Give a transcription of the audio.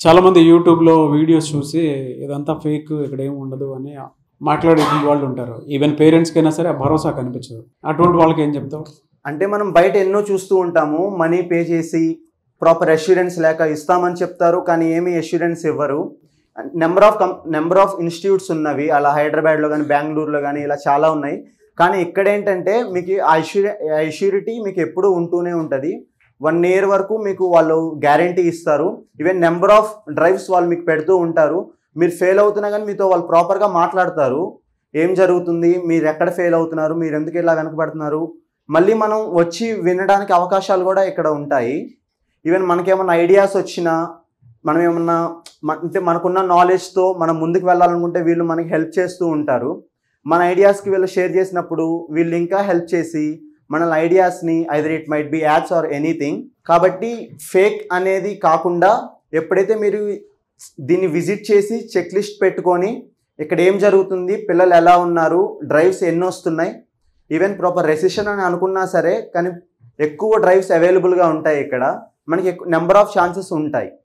చాలామంది యూట్యూబ్లో వీడియోస్ చూసి ఇదంతా ఫేక్, ఇక్కడ ఏమి ఉండదు అని మాట్లాడే వాళ్ళు ఉంటారు. ఈవెన్ పేరెంట్స్కైనా సరే ఆ భరోసా కనిపించదు. అటువంటి వాళ్ళకి ఏం చెప్తావు? అంటే మనం బయట ఎన్నో చూస్తూ ఉంటాము, మనీ పే చేసి ప్రాపర్ అష్యూరెన్స్ లేక ఇస్తామని చెప్తారు, కానీ ఏమీ అష్యూరెన్స్ ఇవ్వరు. నెంబర్ ఆఫ్ ఇన్స్టిట్యూట్స్ ఉన్నవి అలా హైదరాబాద్లో కానీ బెంగళూరులో కానీ ఇలా చాలా ఉన్నాయి. కానీ ఇక్కడ ఏంటంటే మీకు అష్యూరిటీ మీకు ఎప్పుడూ ఉంటూనే ఉంటుంది. 1 year వరకు మీకు వాళ్ళు గ్యారంటీ ఇస్తారు. ఈవెన్ నెంబర్ ఆఫ్ డ్రైవ్స్ వాళ్ళు మీకు పెడుతూ ఉంటారు. మీరు ఫెయిల్ అవుతున్నా కానీ మీతో వాళ్ళు ప్రాపర్గా మాట్లాడతారు. ఏం జరుగుతుంది, మీరు ఎక్కడ ఫెయిల్ అవుతున్నారు, మీరు ఎందుకు ఇలా వెనకబడుతున్నారు, మళ్ళీ మనం వచ్చి వినడానికి అవకాశాలు కూడా ఇక్కడ ఉంటాయి. ఈవెన్ మనకేమన్నా ఐడియాస్ వచ్చినా, మనం ఏమన్నా అంటే మనకున్న నాలెడ్జ్తో మనం ముందుకు వెళ్ళాలనుకుంటే వీళ్ళు మనకి హెల్ప్ చేస్తూ ఉంటారు. మన ఐడియాస్కి వీళ్ళు షేర్ చేసినప్పుడు వీళ్ళు ఇంకా హెల్ప్ చేసి మన ఐడియాస్ని either it might be ads or anything. కాబట్టి ఫేక్ అనేది కాకుండా ఎప్పుడైతే మీరు దీన్ని విజిట్ చేసి చెక్ లిస్ట్ పెట్టుకొని ఇక్కడ ఏం జరుగుతుంది, పిల్లలు ఎలా ఉన్నారు, డ్రైవ్స్ ఎన్ని వస్తున్నాయి, ఈవెన్ ప్రాపర్ రెసిషన్ అని అనుకున్నా సరే కానీ ఎక్కువ డ్రైవ్స్ అవైలబుల్గా ఉంటాయి. ఇక్కడ మనకి నెంబర్ ఆఫ్ ఛాన్సెస్ ఉంటాయి.